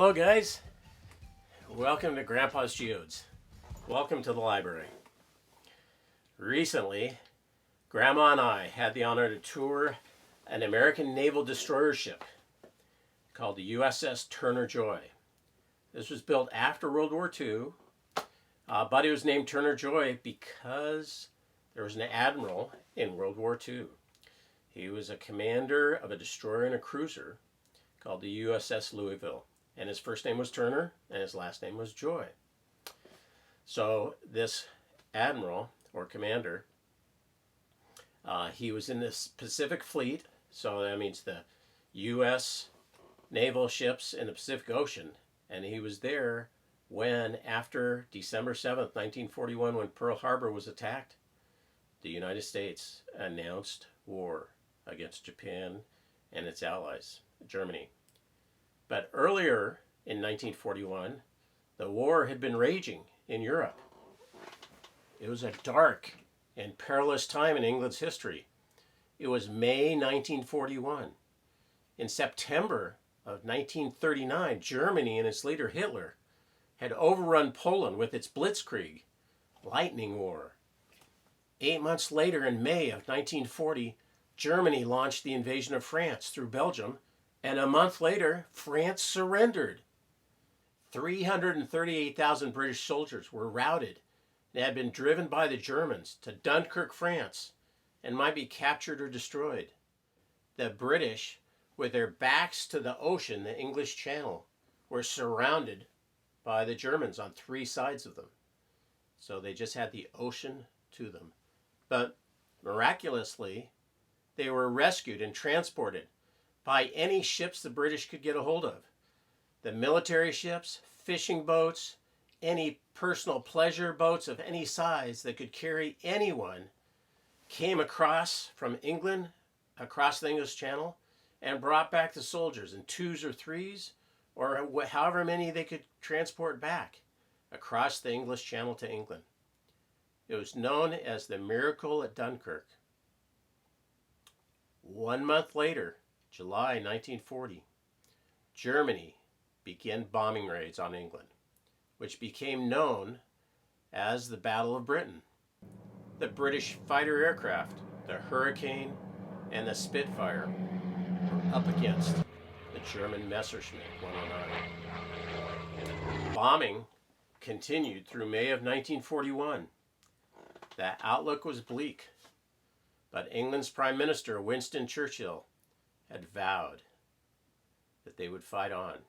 Hello guys, welcome to Grandpa's Geodes. Welcome to the library. Recently, Grandma and I had the honor to tour an American naval destroyer ship called the USS Turner Joy. This was built after World War II, but it was named Turner Joy because there was an admiral in World War II. He was a commander of a destroyer and a cruiser called the USS Louisville. And his first name was Turner, and his last name was Joy. So this admiral, or commander, he was in this Pacific Fleet, so that means the U.S. naval ships in the Pacific Ocean. And he was there when, after December 7th, 1941, when Pearl Harbor was attacked, the United States announced war against Japan and its allies, Germany. But earlier in 1941, the war had been raging in Europe. It was a dark and perilous time in England's history. It was May 1941. In September of 1939, Germany and its leader Hitler had overrun Poland with its Blitzkrieg, lightning war. 8 months later, in May of 1940, Germany launched the invasion of France through Belgium, and a month later, France surrendered. 338,000 British soldiers were routed and had been driven by the Germans to Dunkirk, France, and might be captured or destroyed. The British, with their backs to the ocean, the English Channel, were surrounded by the Germans on three sides of them. So they just had the ocean to them. But miraculously, they were rescued and transported by any ships the British could get a hold of. The military ships, fishing boats, any personal pleasure boats of any size that could carry anyone came across from England, across the English Channel, and brought back the soldiers in twos or threes, or however many they could transport back across the English Channel to England. It was known as the Miracle at Dunkirk. 1 month later, July 1940, Germany began bombing raids on England, which became known as the Battle of Britain. The British fighter aircraft, the Hurricane and the Spitfire, were up against the German Messerschmitt 109. Bombing continued through May of 1941. The outlook was bleak, but England's Prime Minister, Winston Churchill, had vowed that they would fight on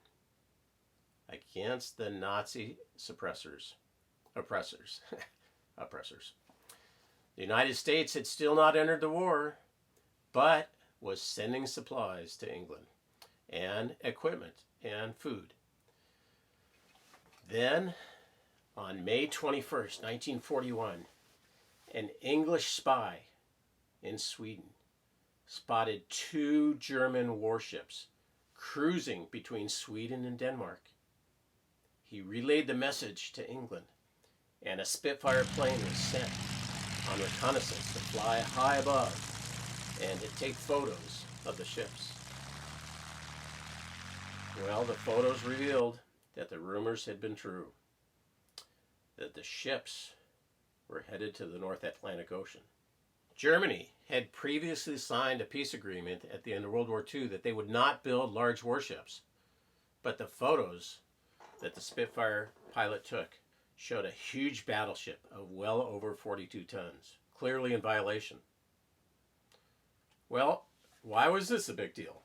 against the Nazi oppressors. The United States had still not entered the war, but was sending supplies to England, and equipment and food. Then, on May 21st, 1941, an English spy in Sweden spotted two German warships cruising between Sweden and Denmark. He relayed the message to England, and a Spitfire plane was sent on reconnaissance to fly high above and to take photos of the ships. Well, the photos revealed that the rumors had been true, that the ships were headed to the North Atlantic Ocean. Germany had previously signed a peace agreement at the end of World War II that they would not build large warships. But the photos that the Spitfire pilot took showed a huge battleship of well over 42 tons, clearly in violation. Well, why was this a big deal?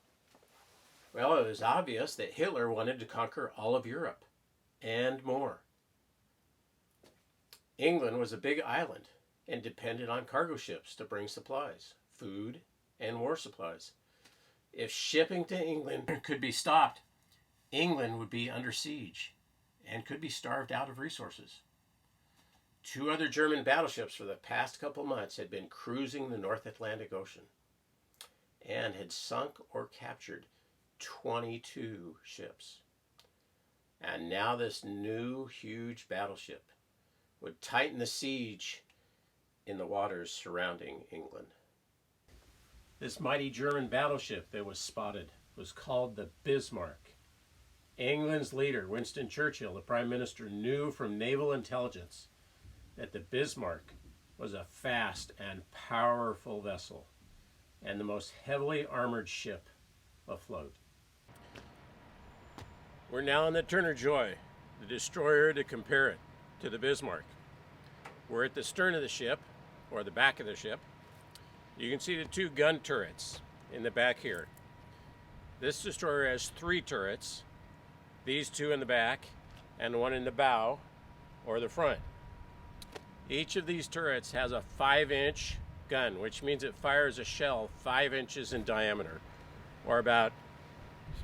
Well, it was obvious that Hitler wanted to conquer all of Europe and more. England was a big island and depended on cargo ships to bring supplies, food, and war supplies. If shipping to England could be stopped, England would be under siege and could be starved out of resources. Two other German battleships for the past couple months had been cruising the North Atlantic Ocean and had sunk or captured 22 ships. And now this new huge battleship would tighten the siege in the waters surrounding England. This mighty German battleship that was spotted was called the Bismarck. England's leader, Winston Churchill, the Prime Minister, knew from naval intelligence that the Bismarck was a fast and powerful vessel and the most heavily armored ship afloat. We're now on the Turner Joy, the destroyer to compare it to the Bismarck. We're at the stern of the ship, or the back of the ship. You can see the two gun turrets in the back here. This destroyer has 3 turrets, these 2 in the back and one in the bow or the front. Each of these turrets has a 5-inch gun, which means it fires a shell 5 inches in diameter, or about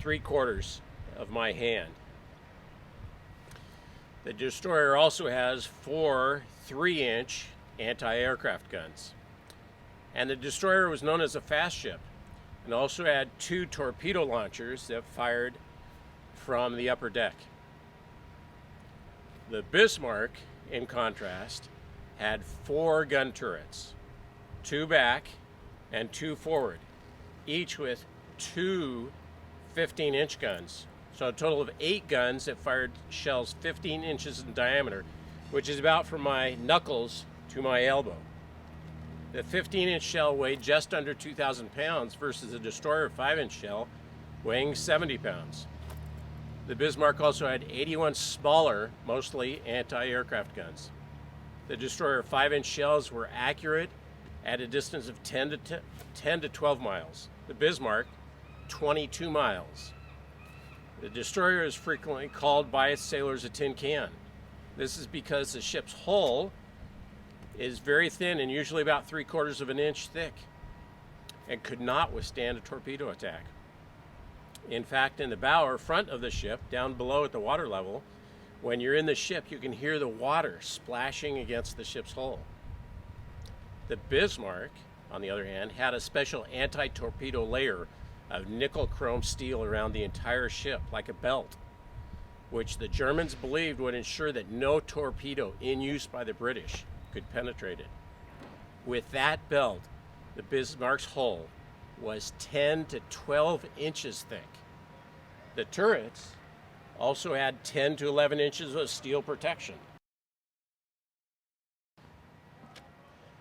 3/4 of my hand. The destroyer also has 4 3-inch anti-aircraft guns. And the destroyer was known as a fast ship and also had 2 torpedo launchers that fired from the upper deck. The Bismarck, in contrast, had 4 gun turrets, 2 back and 2 forward, each with 2 15-inch guns. So a total of 8 guns that fired shells 15 inches in diameter, which is about from my knuckles to my elbow. The 15-inch shell weighed just under 2,000 pounds versus a destroyer 5-inch shell weighing 70 pounds. The Bismarck also had 81 smaller, mostly anti-aircraft guns. The destroyer 5-inch shells were accurate at a distance of 10 to 12 miles. The Bismarck, 22 miles. The destroyer is frequently called by its sailors a tin can. This is because the ship's hull is very thin and usually about 3/4 of an inch thick and could not withstand a torpedo attack. In fact, in the bow or front of the ship, down below at the water level, when you're in the ship, you can hear the water splashing against the ship's hull. The Bismarck, on the other hand, had a special anti-torpedo layer of nickel chrome steel around the entire ship, like a belt, which the Germans believed would ensure that no torpedo in use by the British could penetrate it. With that belt, the Bismarck's hull was 10 to 12 inches thick. The turrets also had 10 to 11 inches of steel protection.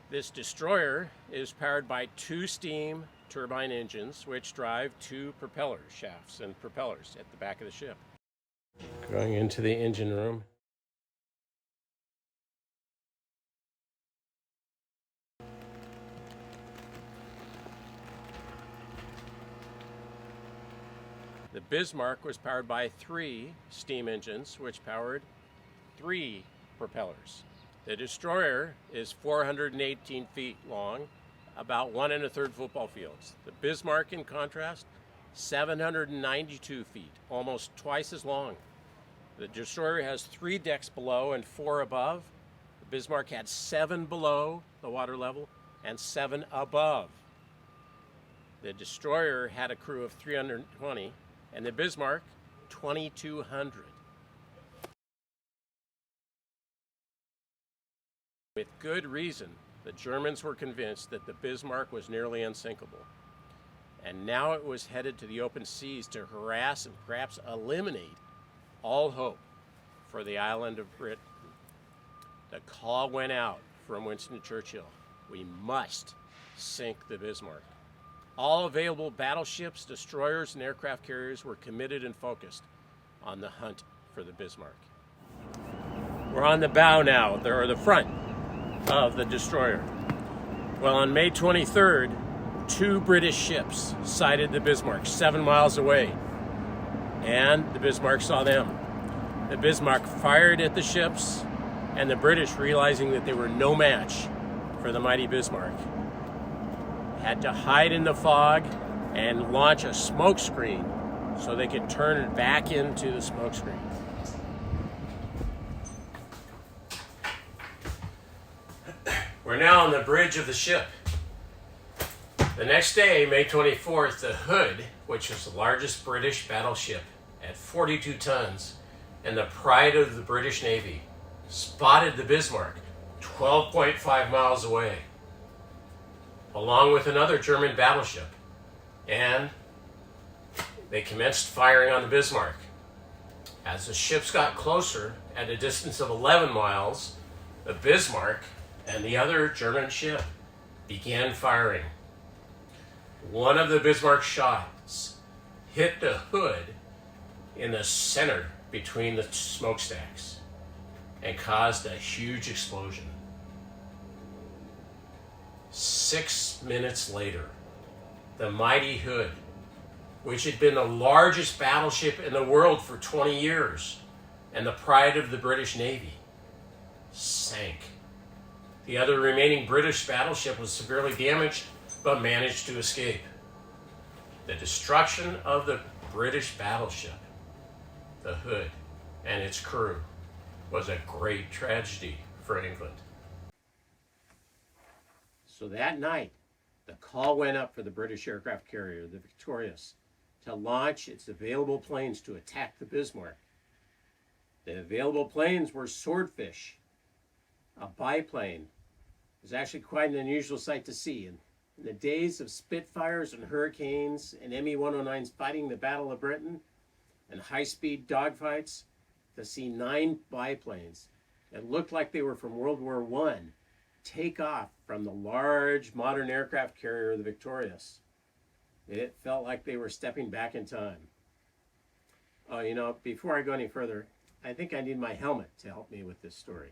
This destroyer is powered by 2 steam turbine engines, which drive 2 propeller shafts and propellers at the back of the ship. Going into the engine room. The Bismarck was powered by 3 steam engines, which powered 3 propellers. The destroyer is 418 feet long, about 1 1/3 football fields. The Bismarck, in contrast, 792 feet, almost twice as long. The destroyer has 3 decks below and 4 above. The Bismarck had 7 below the water level and 7 above. The destroyer had a crew of 320, and the Bismarck, 2,200. With good reason, the Germans were convinced that the Bismarck was nearly unsinkable, and now it was headed to the open seas to harass and perhaps eliminate all hope for the island of Britain. The call went out from Winston Churchill: we must sink the Bismarck. All available battleships, destroyers, and aircraft carriers were committed and focused on the hunt for the Bismarck. We're on the bow now, or the front of the destroyer. Well, on May 23rd, 2 British ships sighted the Bismarck 7 miles away, and the Bismarck saw them. The Bismarck fired at the ships, and the British, realizing that they were no match for the mighty Bismarck, had to hide in the fog and launch a smoke screen so they could turn it back into the smoke screen. We're now on the bridge of the ship. The next day, May 24th, the Hood, which was the largest British battleship at 42 tons and the pride of the British Navy, spotted the Bismarck 12.5 miles away, along with another German battleship, and they commenced firing on the Bismarck. As the ships got closer, at a distance of 11 miles, the Bismarck and the other German ship began firing. One of the Bismarck shots hit the hood in the center between the smokestacks and caused a huge explosion. 6 minutes later, the mighty Hood, which had been the largest battleship in the world for 20 years and the pride of the British Navy, sank. The other remaining British battleship was severely damaged but managed to escape. The destruction of the British battleship, the Hood, and its crew was a great tragedy for England. So that night, the call went up for the British aircraft carrier, the Victorious, to launch its available planes to attack the Bismarck. The available planes were Swordfish, a biplane. It was actually quite an unusual sight to see. In the days of Spitfires and Hurricanes and Me-109s fighting the Battle of Britain and high-speed dogfights, to see 9 biplanes that looked like they were from World War I take off from the large modern aircraft carrier, the Victorious. It felt like they were stepping back in time. Oh, you know, before I go any further, I think I need my helmet to help me with this story.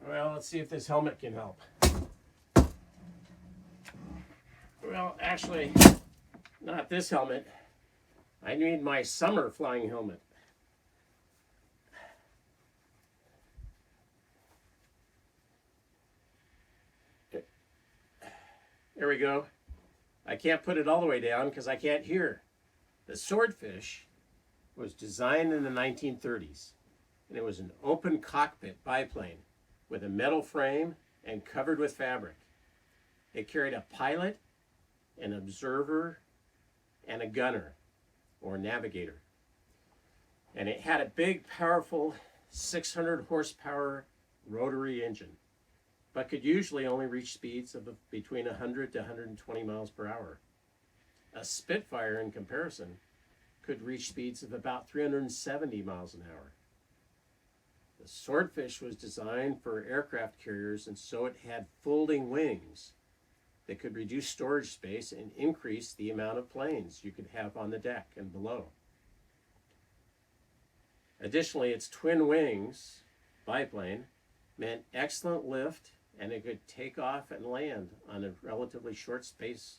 Well, let's see if this helmet can help. Well, actually, not this helmet. I need my summer flying helmet. There we go. I can't put it all the way down because I can't hear. The Swordfish was designed in the 1930s, and it was an open cockpit biplane with a metal frame and covered with fabric. It carried a pilot, an observer, and a gunner, or navigator. And it had a big, powerful 600 horsepower rotary engine, but could usually only reach speeds of between 100 to 120 miles per hour. A Spitfire, in comparison, could reach speeds of about 370 miles an hour. The Swordfish was designed for aircraft carriers, and so it had folding wings that could reduce storage space and increase the amount of planes you could have on the deck and below. Additionally, its twin wings, biplane, meant excellent lift, and it could take off and land on a relatively short space,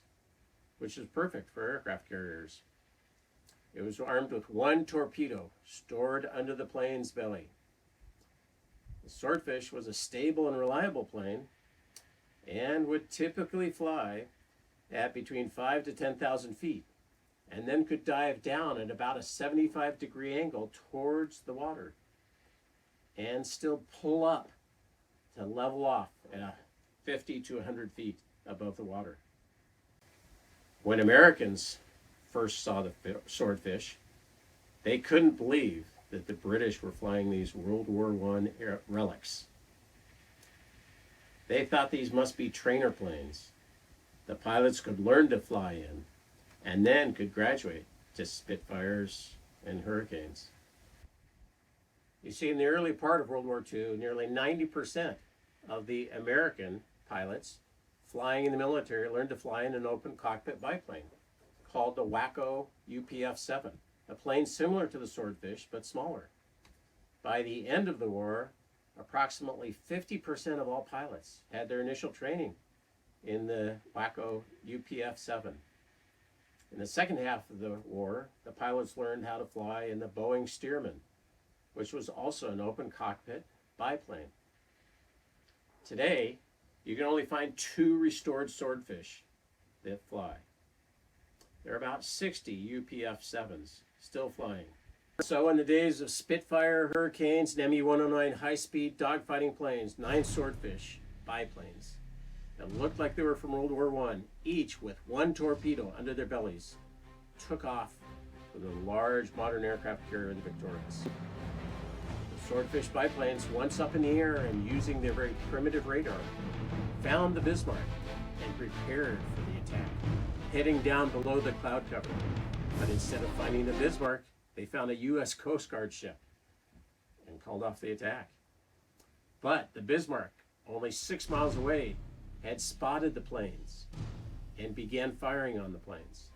which is perfect for aircraft carriers. It was armed with 1 torpedo stored under the plane's belly. The Swordfish was a stable and reliable plane and would typically fly at between 5 to 10,000 feet, and then could dive down at about a 75-degree angle towards the water and still pull up to level off at 50 to 100 feet above the water. When Americans first saw the Swordfish, they couldn't believe that the British were flying these World War I relics. They thought these must be trainer planes the pilots could learn to fly in, and then could graduate to Spitfires and Hurricanes. You see, in the early part of World War II, nearly 90% of the American pilots flying in the military learned to fly in an open cockpit biplane called the Waco UPF-7, a plane similar to the Swordfish but smaller. By the end of the war, approximately 50% of all pilots had their initial training in the Waco UPF-7. In the second half of the war, the pilots learned how to fly in the Boeing Stearman, which was also an open cockpit biplane. Today, you can only find 2 restored Swordfish that fly. There are about 60 UPF-7s still flying. So in the days of Spitfire, Hurricanes, and Me-109 high-speed dogfighting planes, 9 Swordfish biplanes that looked like they were from World War I, each with 1 torpedo under their bellies, took off with a large modern aircraft carrier, the Victorious. The Swordfish biplanes, once up in the air and using their very primitive radar, found the Bismarck and prepared for the attack, heading down below the cloud cover. But instead of finding the Bismarck, they found a U.S. Coast Guard ship and called off the attack. But the Bismarck, only 6 miles away, had spotted the planes and began firing on the planes.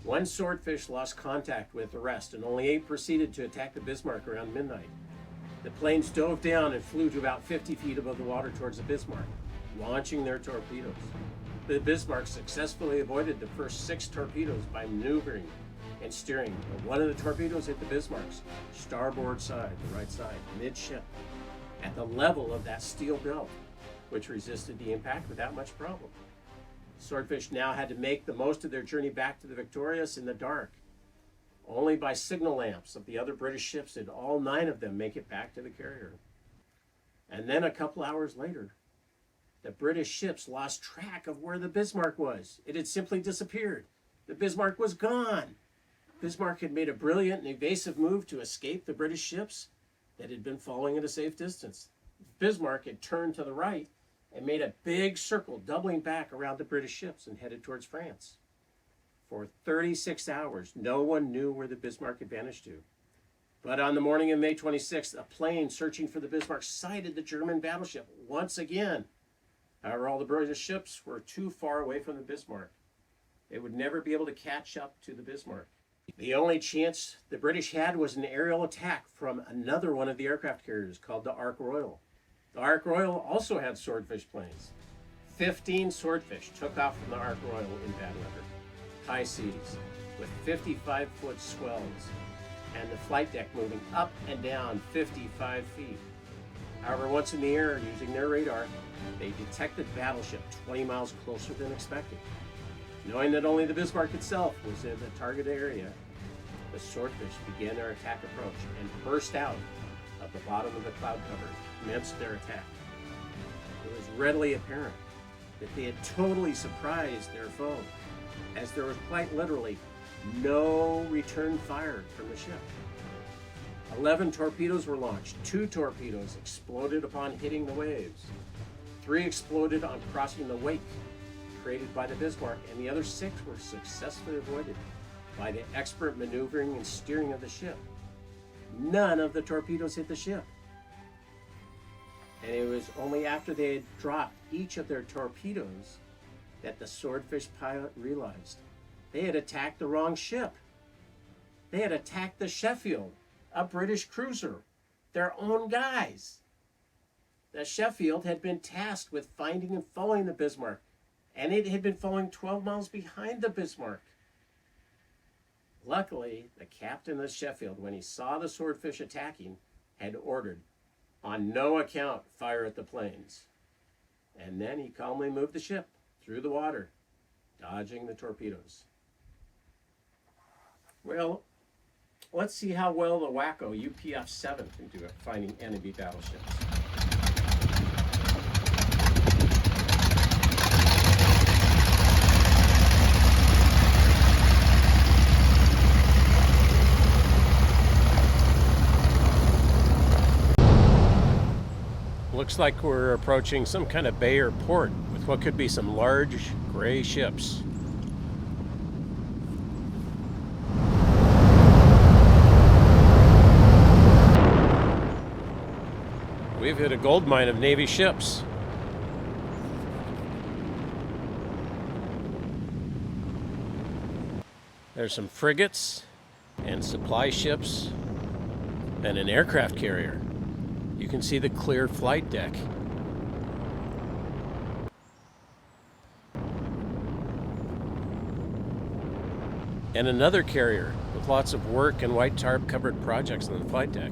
One swordfish lost contact with the rest, and only 8 proceeded to attack the Bismarck around midnight. The planes dove down and flew to about 50 feet above the water towards the Bismarck, launching their torpedoes. The Bismarck successfully avoided the first 6 torpedoes by maneuvering and steering, but one of the torpedoes hit the Bismarck's starboard side, the right side, midship, at the level of that steel belt, which resisted the impact without much problem. Swordfish now had to make the most of their journey back to the Victorious in the dark. Only by signal lamps of the other British ships did all 9 of them make it back to the carrier. And then a couple hours later, the British ships lost track of where the Bismarck was. It had simply disappeared. The Bismarck was gone. Bismarck had made a brilliant and evasive move to escape the British ships that had been following at a safe distance. Bismarck had turned to the right and made a big circle, doubling back around the British ships and headed towards France. For 36 hours, no one knew where the Bismarck had vanished to. But on the morning of May 26th, a plane searching for the Bismarck sighted the German battleship once again. However, all the British ships were too far away from the Bismarck. They would never be able to catch up to the Bismarck. The only chance the British had was an aerial attack from another one of the aircraft carriers called the Ark Royal. The Ark Royal also had swordfish planes. 15 swordfish took off from the Ark Royal in bad weather, high seas, with 55-foot swells, and the flight deck moving up and down 55 feet. However, once in the air, using their radar, they detected the battleship 20 miles closer than expected. Knowing that only the Bismarck itself was in the target area, the swordfish began their attack approach and burst out of the bottom of the cloud cover, commenced their attack. It was readily apparent that they had totally surprised their foe, as there was quite literally no return fire from the ship. 11 torpedoes were launched. 2 torpedoes exploded upon hitting the waves. 3 exploded on crossing the wake created by the Bismarck, and the other 6 were successfully avoided by the expert maneuvering and steering of the ship. None of the torpedoes hit the ship. And it was only after they had dropped each of their torpedoes that the swordfish pilot realized they had attacked the wrong ship. They had attacked the Sheffield, a British cruiser, their own guys. The Sheffield had been tasked with finding and following the Bismarck, and it had been following 12 miles behind the Bismarck. Luckily, the captain of the Sheffield, when he saw the swordfish attacking, had ordered, on no account, fire at the planes. And then he calmly moved the ship through the water, dodging the torpedoes. Well, let's see how well the Waco UPF-7 can do at finding enemy battleships. Looks like we're approaching some kind of bay or port with what could be some large gray ships. We've hit a gold mine of Navy ships. There's some frigates and supply ships and an aircraft carrier. You can see the clear flight deck. And another carrier with lots of work and white tarp covered projects on the flight deck.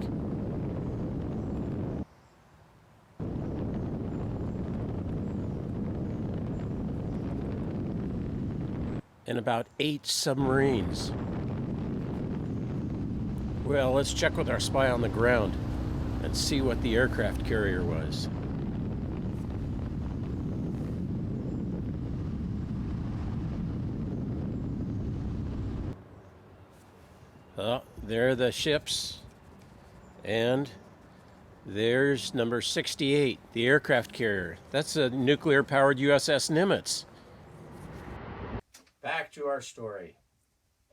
And about 8 submarines. Well, let's check with our spy on the ground and see what the aircraft carrier was. Oh, there are the ships. And there's number 68, the aircraft carrier. That's a nuclear-powered USS Nimitz. to our story.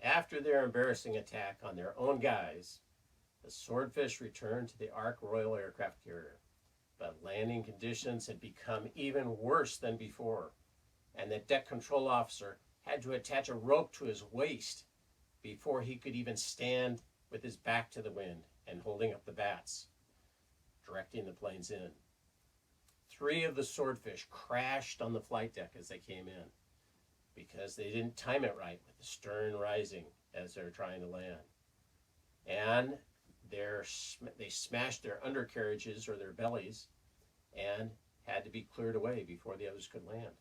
After their embarrassing attack on their own guys, the Swordfish returned to the Ark Royal aircraft carrier. But landing conditions had become even worse than before, and the deck control officer had to attach a rope to his waist before he could even stand with his back to the wind and holding up the bats, directing the planes in. 3 of the Swordfish crashed on the flight deck as they came in because they didn't time it right with the stern rising as they're trying to land. And they smashed their undercarriages or their bellies and had to be cleared away before the others could land.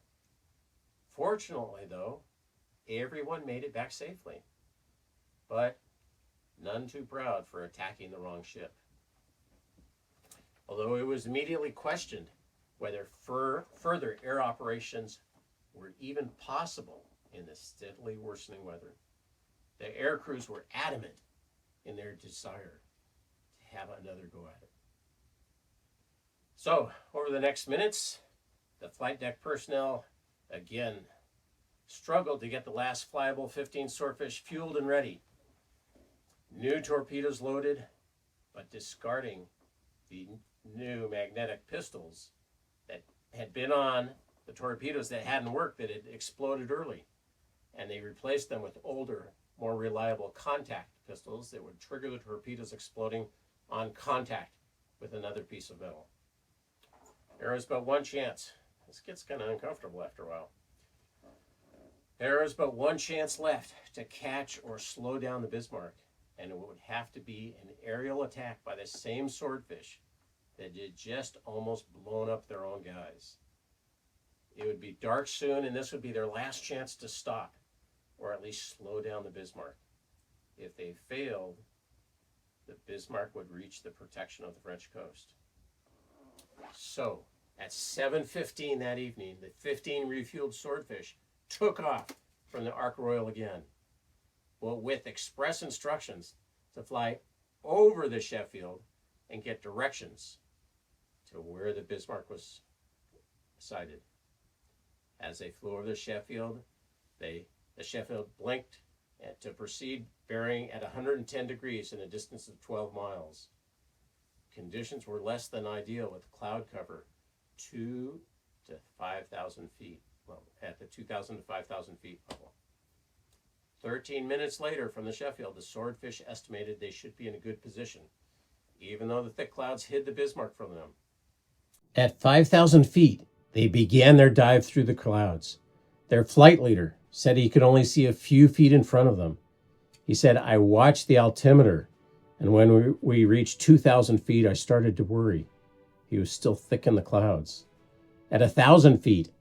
Fortunately, though, everyone made it back safely, but none too proud for attacking the wrong ship. Although it was immediately questioned whether further air operations were even possible in the steadily worsening weather, the air crews were adamant in their desire to have another go at it. So, over the next minutes, the flight deck personnel again struggled to get the last flyable 15 Swordfish fueled and ready. New torpedoes loaded, but discarding the new magnetic pistols that had been on the torpedoes that hadn't worked, that had exploded early. And they replaced them with older, more reliable contact pistols that would trigger the torpedoes exploding on contact with another piece of metal. There was but one chance. This gets kind of uncomfortable after a while. There was but one chance left to catch or slow down the Bismarck, and it would have to be an aerial attack by the same Swordfish that had just almost blown up their own guys. It would be dark soon, and this would be their last chance to stop, or at least slow down the Bismarck. If they failed, the Bismarck would reach the protection of the French coast. So, at 7:15 that evening, the 15 refueled Swordfish took off from the Ark Royal again, well, with express instructions to fly over the Sheffield and get directions to where the Bismarck was sighted. As they flew over the Sheffield, the Sheffield blinked to proceed bearing at 110 degrees in a distance of 12 miles. Conditions were less than ideal with cloud cover 2,000 to 5,000 feet, well, at the 2,000 to 5,000 feet level. 13 minutes later from the Sheffield, the Swordfish estimated they should be in a good position, even though the thick clouds hid the Bismarck from them. At 5,000 feet, they began their dive through the clouds. Their flight leader said he could only see a few feet in front of them. He said, "I watched the altimeter, and when we reached 2,000 feet, I started to worry. He was still thick in the clouds. At 1,000 feet,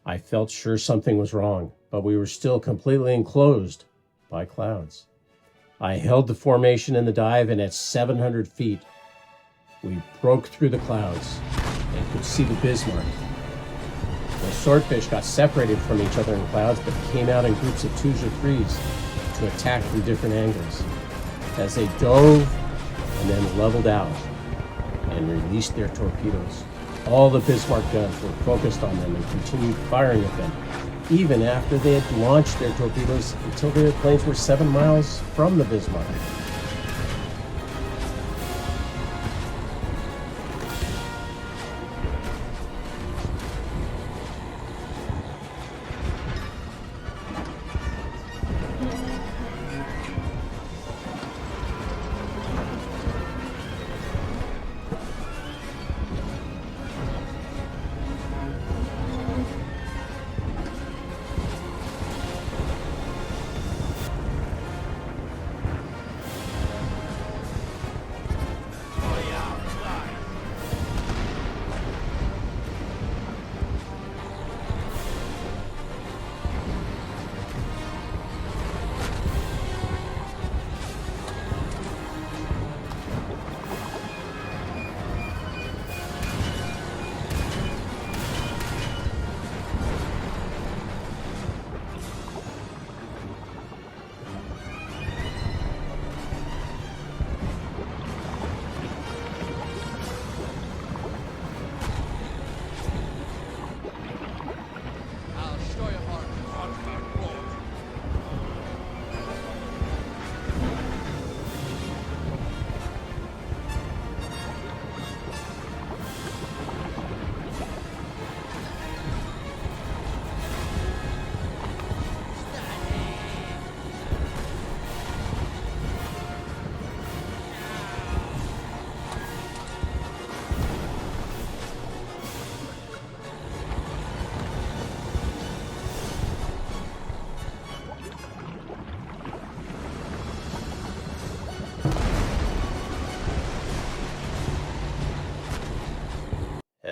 I felt sure something was wrong, but we were still completely enclosed by clouds. I held the formation in the dive, and at 700 feet, we broke through the clouds and could see the Bismarck. The Swordfish got separated from each other in clouds, but came out in groups of 2s or 3s to attack from different angles. As they dove and then leveled out and released their torpedoes, all the Bismarck guns were focused on them and continued firing at them, even after they had launched their torpedoes until their planes were 7 miles from the Bismarck.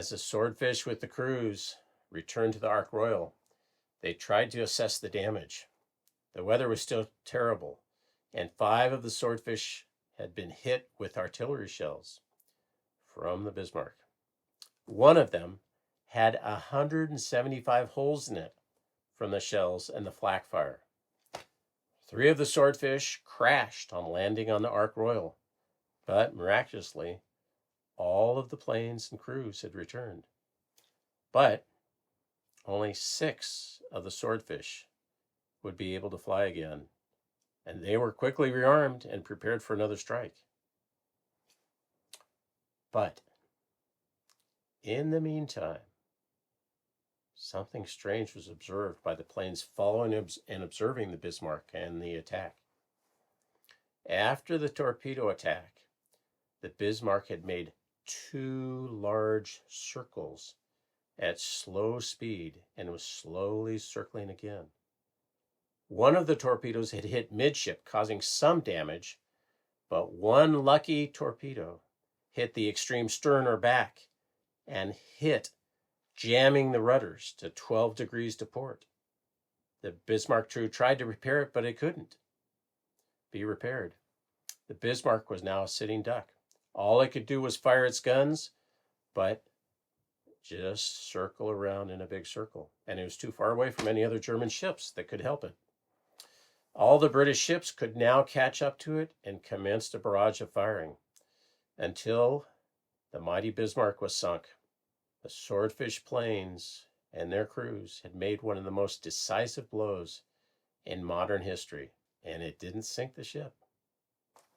As the swordfish with the crews returned to the Ark Royal, they tried to assess the damage. The weather was still terrible, and 5 of the swordfish had been hit with artillery shells from the Bismarck. One of them had 175 holes in it from the shells and the flak fire. 3 of the swordfish crashed on landing on the Ark Royal, but miraculously, all of the planes and crews had returned. But only 6 of the swordfish would be able to fly again, and they were quickly rearmed and prepared for another strike. But in the meantime, something strange was observed by the planes following and observing the Bismarck and the attack. After the torpedo attack, the Bismarck had made 2 large circles at slow speed and was slowly circling again. One of the torpedoes had hit midship, causing some damage, but one lucky torpedo hit the extreme stern or back and hit, jamming the rudders to 12 degrees to port. The Bismarck crew tried to repair it, but it couldn't be repaired. The Bismarck was now a sitting duck. All it could do was fire its guns, but just circle around in a big circle. And it was too far away from any other German ships that could help it. All the British ships could now catch up to it and commenced a barrage of firing until the mighty Bismarck was sunk. The swordfish planes and their crews had made one of the most decisive blows in modern history, and it didn't sink the ship.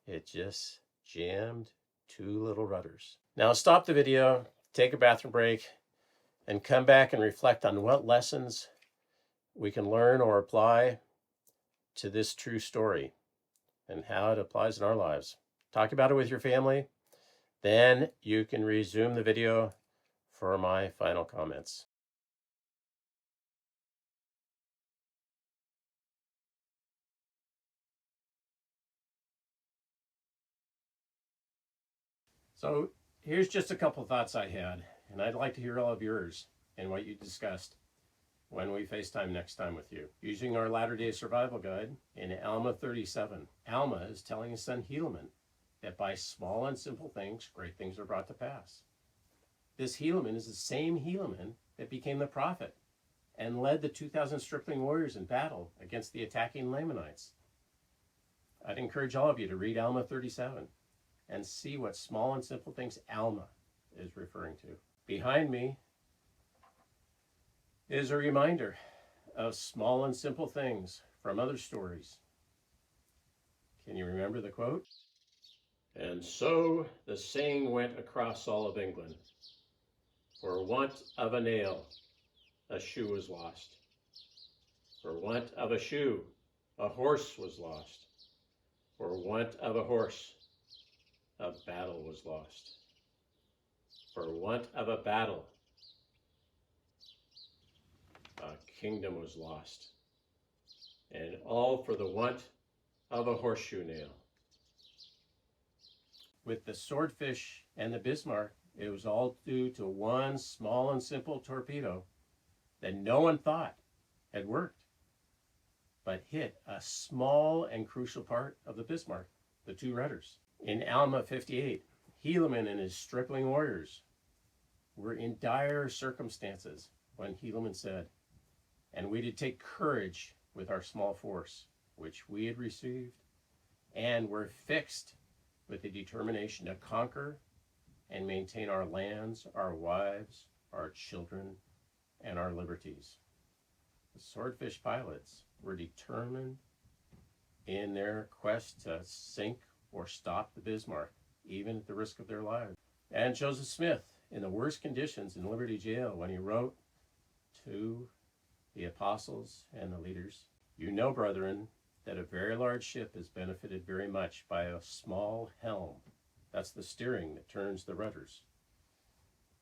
It just jammed 2 little rudders. Now stop the video, take a bathroom break, and come back and reflect on what lessons we can learn or apply to this true story and how it applies in our lives. Talk about it with your family. Then you can resume the video for my final comments. So here's just a couple thoughts I had, and I'd like to hear all of yours and what you discussed when we FaceTime next time with you. Using our Latter-day Survival Guide in Alma 37, Alma is telling his son Helaman that by small and simple things, great things are brought to pass. This Helaman is the same Helaman that became the prophet and led the 2,000 stripling warriors in battle against the attacking Lamanites. I'd encourage all of you to read Alma 37 and see what small and simple things Alma is referring to. Behind me is a reminder of small and simple things from other stories. Can you remember the quote? And so the saying went across all of England, for want of a nail, a shoe was lost. For want of a shoe, a horse was lost. For want of a horse, a battle was lost. For want of a battle, a kingdom was lost. And all for the want of a horseshoe nail. With the swordfish and the Bismarck, it was all due to one small and simple torpedo that no one thought had worked, but hit a small and crucial part of the Bismarck, the 2 rudders. In Alma 58, Helaman and his stripling warriors were in dire circumstances when Helaman said, "And we did take courage with our small force, which we had received, and were fixed with the determination to conquer and maintain our lands, our wives, our children, and our liberties." The swordfish pilots were determined in their quest to sink or stop the Bismarck, even at the risk of their lives. And Joseph Smith, in the worst conditions in Liberty Jail, when he wrote to the apostles and the leaders, "You know, brethren, that a very large ship is benefited very much by a small helm." That's the steering that turns the rudders.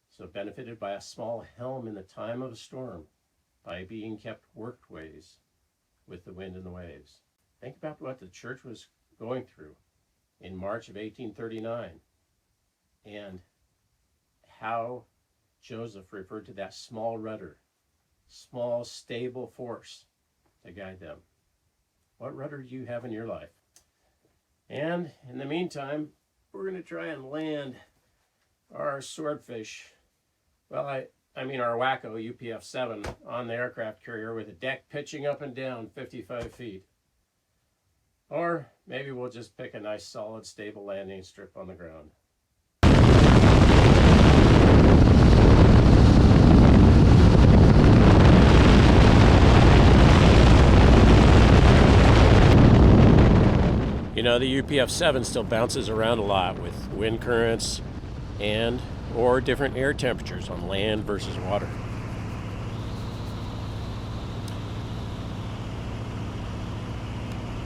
So benefited by a small helm in the time of a storm, by being kept workways with the wind and the waves. Think about what the church was going through in March of 1839 and how Joseph referred to that small rudder, small stable force to guide them. What rudder do you have in your life? And in the meantime, we're going to try and land our swordfish, well, I mean our Wacko UPF-7 on the aircraft carrier with a deck pitching up and down 55 feet. Or maybe we'll just pick a nice solid stable landing strip on the ground. You know, the UPF-7 still bounces around a lot with wind currents and or different air temperatures on land versus water.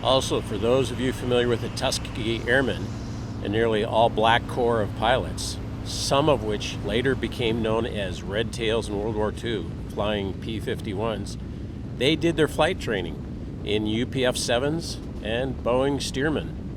Also, for those of you familiar with the Tuskegee Airmen, a nearly all-black corps of pilots, some of which later became known as Red Tails in World War II, flying P-51s, they did their flight training in UPF-7s and Boeing Stearman.